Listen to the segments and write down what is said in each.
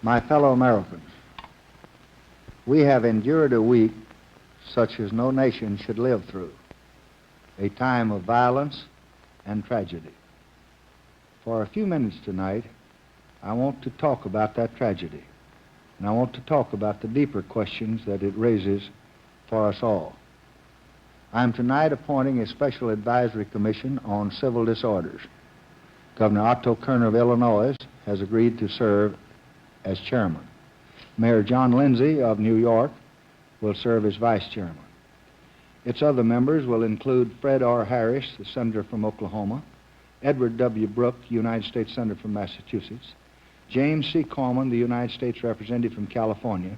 My fellow Americans, we have endured a week such as no nation should live through, a time of violence and tragedy. For a few minutes tonight, I want to talk about that tragedy, and I want to talk about the deeper questions that it raises for us all. I am tonight appointing a special advisory commission on civil disorders. Governor Otto Kerner of Illinois has agreed to serve as chairman. Mayor John Lindsay of New York will serve as vice chairman. Its other members will include Fred R. Harris, the senator from Oklahoma, Edward W. Brooke, United States Senator from Massachusetts, James C. Corman, the United States Representative from California,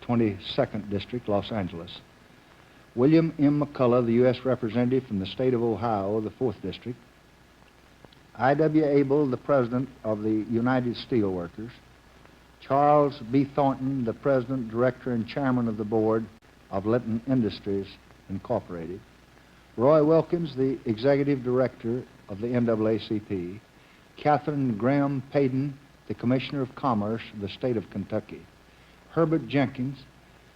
22nd District, Los Angeles, William M. McCullough, the U.S. Representative from the state of Ohio, the 4th District, I.W. Abel, the President of the United Steelworkers, Charles B. Thornton, the President, Director, and Chairman of the Board of Litton Industries, Incorporated, Roy Wilkins, the Executive Director of the NAACP, Catherine Graham Payden, the Commissioner of Commerce of the state of Kentucky, Herbert Jenkins,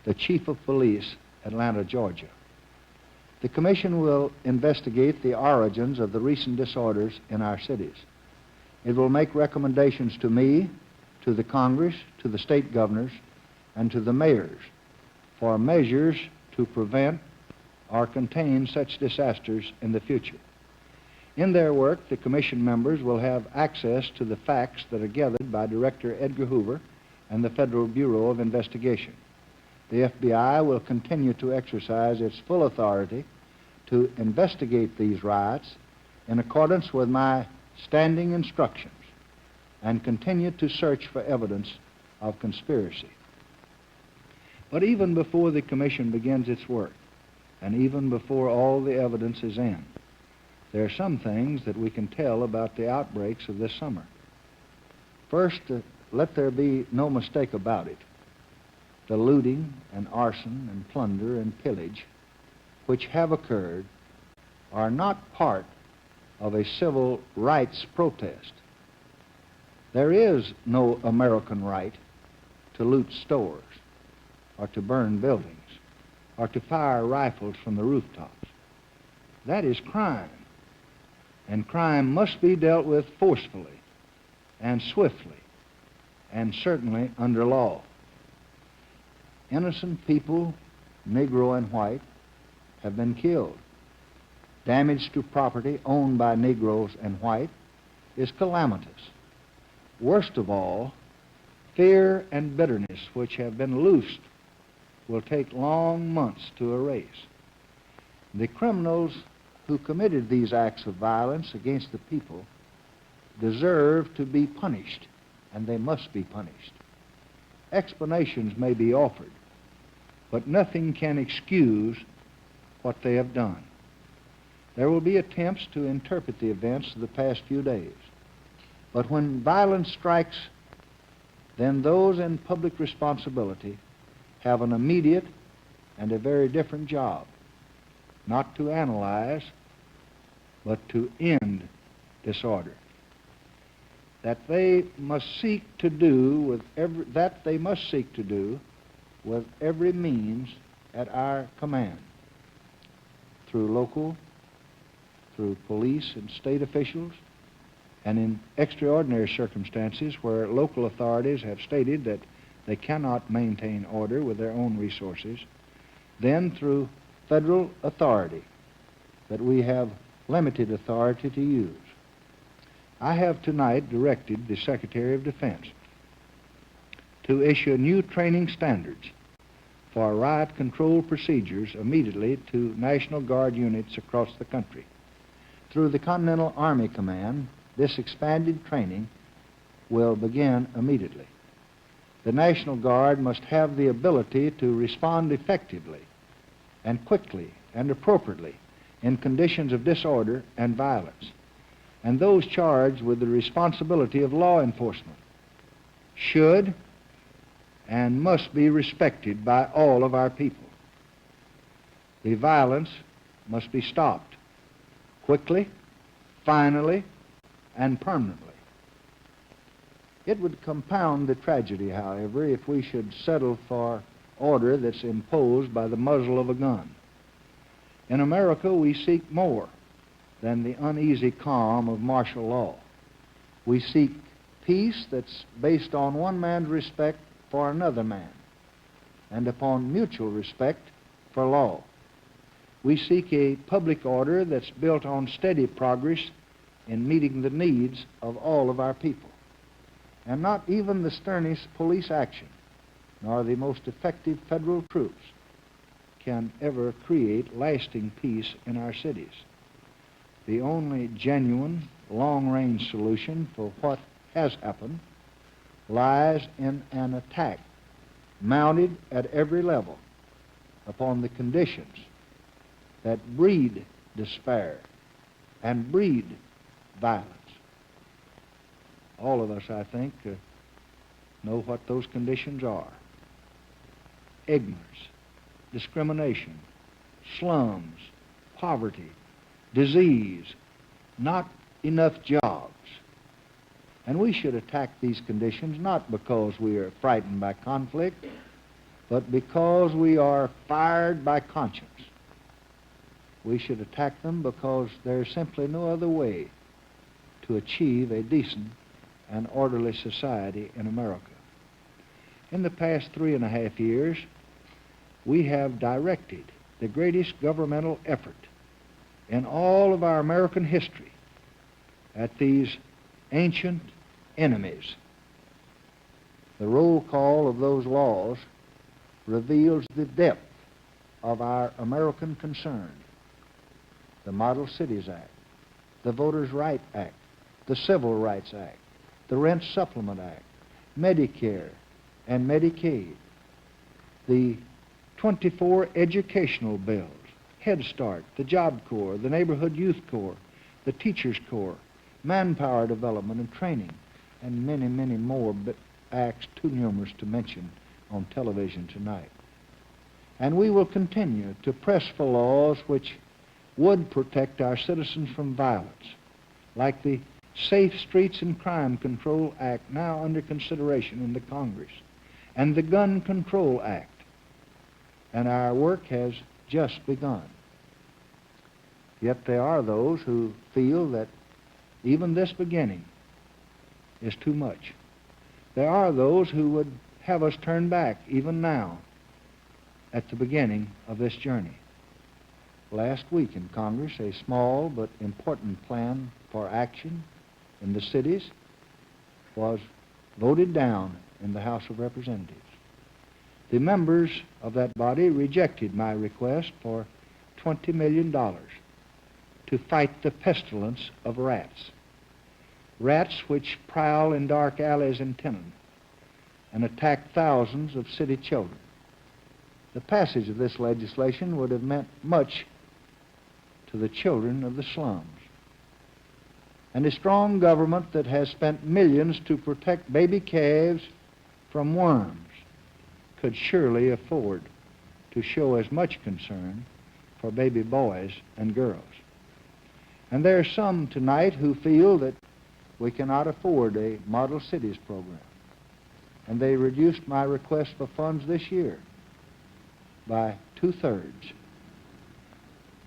the Chief of Police, Atlanta, Georgia. The Commission will investigate the origins of the recent disorders in our cities. It will make recommendations to me, to the Congress, to the state governors, and to the mayors for measures to prevent or contain such disasters in the future. In their work, the Commission members will have access to the facts that are gathered by Director Edgar Hoover and the Federal Bureau of Investigation. The FBI will continue to exercise its full authority to investigate these riots in accordance with my standing instructions and continue to search for evidence of conspiracy. But even before the Commission begins its work, and even before all the evidence is in, there are some things that we can tell about the outbreaks of this summer. First, let there be no mistake about it. The looting and arson and plunder and pillage which have occurred are not part of a civil rights protest. There is no American right to loot stores or to burn buildings or to fire rifles from the rooftops. That is crime, and crime must be dealt with forcefully and swiftly and certainly under law. Innocent people, Negro and white, have been killed. Damage to property owned by Negroes and white is calamitous. Worst of all, fear and bitterness which have been loosed will take long months to erase. The criminals who committed these acts of violence against the people deserve to be punished, and they must be punished. Explanations may be offered, but nothing can excuse what they have done. There will be attempts to interpret the events of the past few days. But when violence strikes, then those in public responsibility have an immediate and a very different job, not to analyze, but to end disorder. That they must seek to do with every means at our command, through local, through police and state officials, and in extraordinary circumstances where local authorities have stated that they cannot maintain order with their own resources, then through federal authority that we have limited authority to use. I have tonight directed the Secretary of Defense to issue new training standards for riot control procedures immediately to National Guard units across the country. Through the Continental Army Command, this expanded training will begin immediately. The National Guard must have the ability to respond effectively and quickly and appropriately in conditions of disorder and violence. And those charged with the responsibility of law enforcement should and must be respected by all of our people. The violence must be stopped quickly, finally, and permanently. It would compound the tragedy, however, if we should settle for order that's imposed by the muzzle of a gun. In America, we seek more than the uneasy calm of martial law. We seek peace that's based on one man's respect for another man and upon mutual respect for law. We seek a public order that's built on steady progress in meeting the needs of all of our people. And not even the sternest police action, nor the most effective federal troops, can ever create lasting peace in our cities. The only genuine, long-range solution for what has happened lies in an attack mounted at every level upon the conditions that breed despair and breed violence. All of us, I think, know what those conditions are. Ignorance, discrimination, slums, poverty, disease, not enough jobs. And we should attack these conditions not because we are frightened by conflict, but because we are fired by conscience. We should attack them because there's simply no other way to achieve a decent and orderly society in America. In the past 3.5 years, we have directed the greatest governmental effort in all of our American history at these ancient enemies. The roll call of those laws reveals the depth of our American concern. The Model Cities Act, the Voters' Right Act, the Civil Rights Act, the Rent Supplement Act, Medicare and Medicaid, the 24 educational bills, Head Start, the Job Corps, the Neighborhood Youth Corps, the Teachers Corps, Manpower Development and Training, and many, many more acts too numerous to mention on television tonight. And we will continue to press for laws which would protect our citizens from violence, like the Safe Streets and Crime Control Act now under consideration in the Congress, and the Gun Control Act. And our work has just begun. Yet there are those who feel that even this beginning is too much. There are those who would have us turn back even now at the beginning of this journey. Last week in Congress, a small but important plan for action in the cities was voted down in the House of Representatives. The members of that body rejected my request for $20 million to fight the pestilence of rats. Rats which prowl in dark alleys and tenements and attack thousands of city children. The passage of this legislation would have meant much to the children of the slums. And a strong government that has spent millions to protect baby calves from worms could surely afford to show as much concern for baby boys and girls. And there are some tonight who feel that we cannot afford a Model Cities program. And they reduced my request for funds this year by 2/3.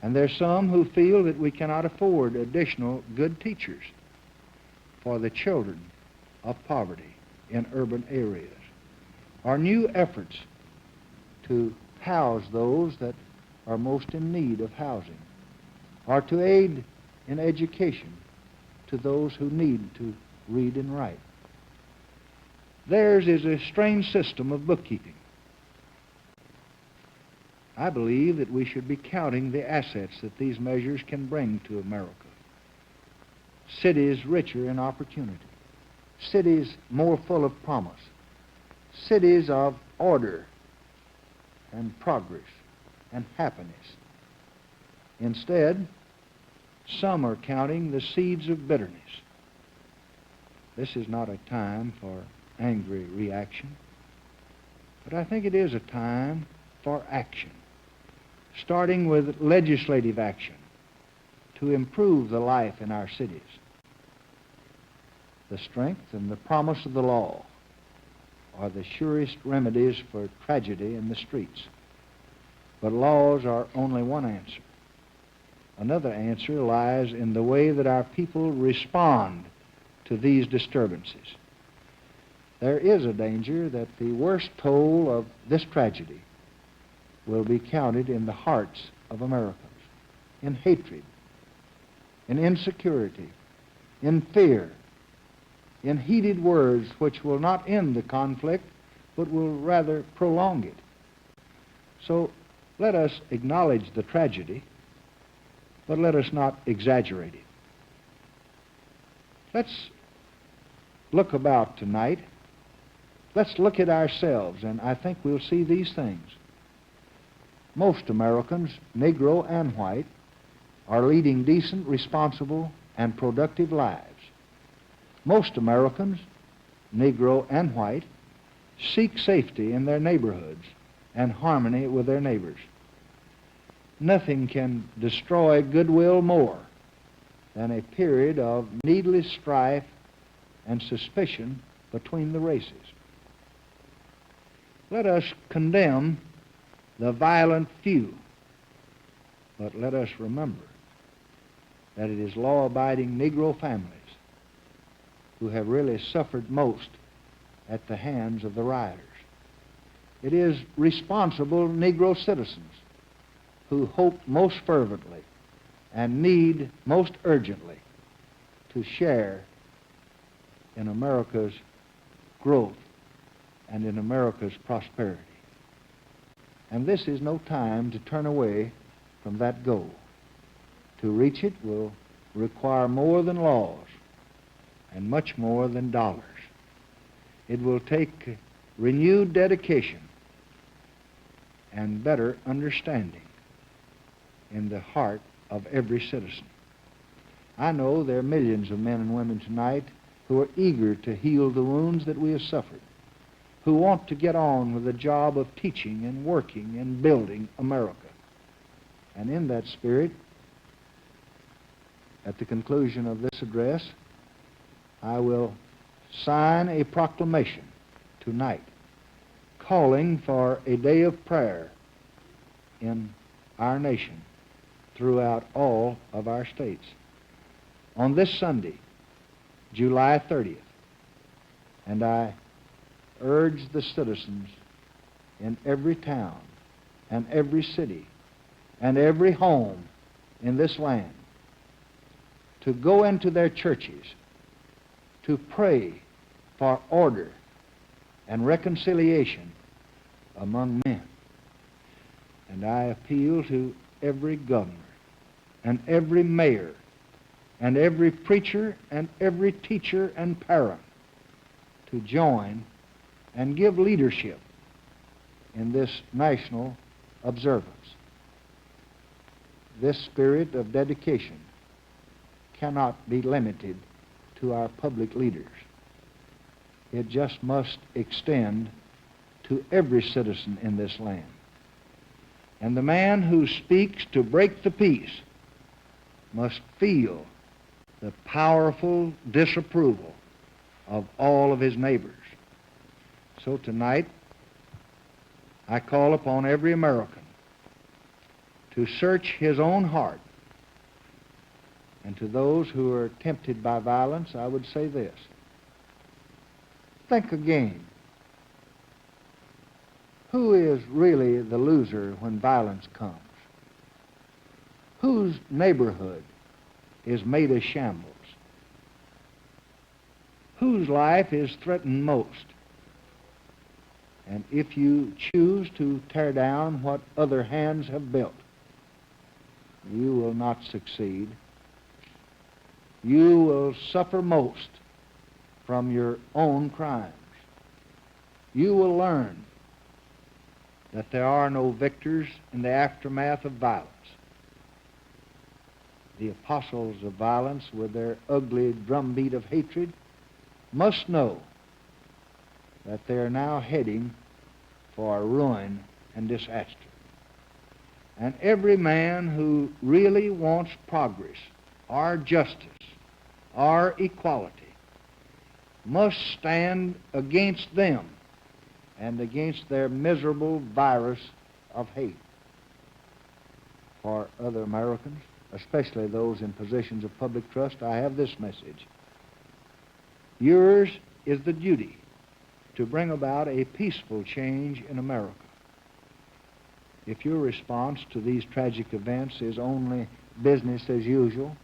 And there's some who feel that we cannot afford additional good teachers for the children of poverty in urban areas, or new efforts to house those that are most in need of housing, or to aid in education to those who need to read and write. Theirs is a strange system of bookkeeping. I believe that we should be counting the assets that these measures can bring to America. Cities richer in opportunity, cities more full of promise, cities of order and progress and happiness. Instead, some are counting the seeds of bitterness. This is not a time for angry reaction, but I think it is a time for action, starting with legislative action to improve the life in our cities. The strength and the promise of the law are the surest remedies for tragedy in the streets. But laws are only one answer. Another answer lies in the way that our people respond to these disturbances. There is a danger that the worst toll of this tragedy will be counted in the hearts of Americans, in hatred, in insecurity, in fear, in heated words which will not end the conflict, but will rather prolong it. So let us acknowledge the tragedy, but let us not exaggerate it. Let's look about tonight. Let's look at ourselves, and I think we'll see these things. Most Americans, Negro and white, are leading decent, responsible, and productive lives. Most Americans, Negro and white, seek safety in their neighborhoods and harmony with their neighbors. Nothing can destroy goodwill more than a period of needless strife and suspicion between the races. Let us condemn the violent few, but let us remember that it is law-abiding Negro families who have really suffered most at the hands of the rioters. It is responsible Negro citizens who hope most fervently and need most urgently to share in America's growth and in America's prosperity. And this is no time to turn away from that goal. To reach it will require more than laws and much more than dollars. It will take renewed dedication and better understanding in the heart of every citizen. I know there are millions of men and women tonight who are eager to heal the wounds that we have suffered, who want to get on with the job of teaching and working and building America. And in that spirit, at the conclusion of this address, I will sign a proclamation tonight calling for a day of prayer in our nation throughout all of our states. On this Sunday, July 30th, and I urge the citizens in every town and every city and every home in this land to go into their churches to pray for order and reconciliation among men. And I appeal to every governor and every mayor and every preacher and every teacher and parent to join and give leadership in this national observance. This spirit of dedication cannot be limited to our public leaders. It just must extend to every citizen in this land. And the man who speaks to break the peace must feel the powerful disapproval of all of his neighbors. So tonight, I call upon every American to search his own heart. And to those who are tempted by violence, I would say this: think again. Who is really the loser when violence comes? Whose neighborhood is made a shambles? Whose life is threatened most? And if you choose to tear down what other hands have built, you will not succeed. You will suffer most from your own crimes. You will learn that there are no victors in the aftermath of violence. The apostles of violence, with their ugly drumbeat of hatred, must know that they are now heading for ruin and disaster. And every man who really wants progress or justice or equality must stand against them and against their miserable virus of hate. For other Americans, especially those in positions of public trust, I have this message. Yours is the duty to bring about a peaceful change in America. If your response to these tragic events is only business as usual,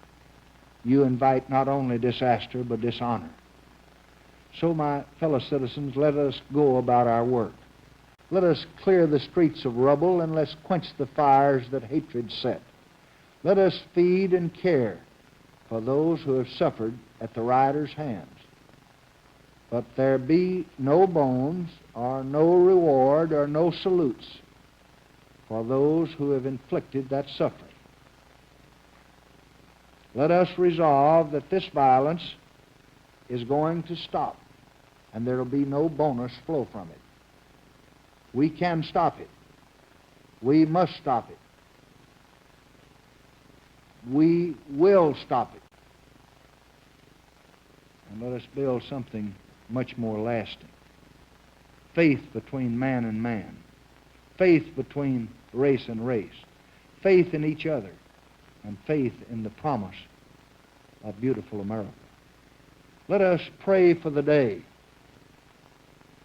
you invite not only disaster but dishonor. So, my fellow citizens, let us go about our work. Let us clear the streets of rubble and let's quench the fires that hatred set. Let us feed and care for those who have suffered at the rioters' hands. But there be no bones or no reward or no salutes for those who have inflicted that suffering. Let us resolve that this violence is going to stop and there will be no bonus flow from it. We can stop it. We must stop it. We will stop it. And let us build something much more lasting. Faith between man and man. Faith between race and race. Faith in each other. And faith in the promise of beautiful America. Let us pray for the day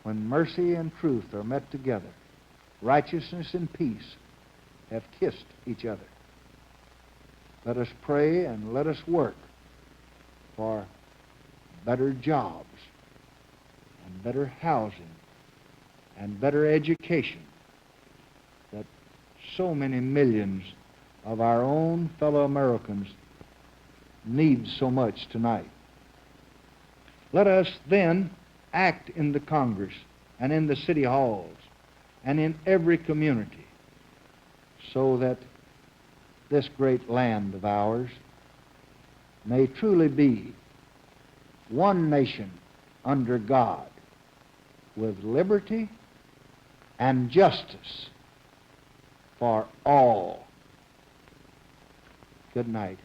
when mercy and truth are met together, righteousness and peace have kissed each other. Let us pray and let us work for better jobs and better housing and better education that so many millions of our own fellow Americans need so much tonight. Let us then act in the Congress and in the city halls and in every community so that this great land of ours may truly be one nation under God with liberty and justice for all. Good night.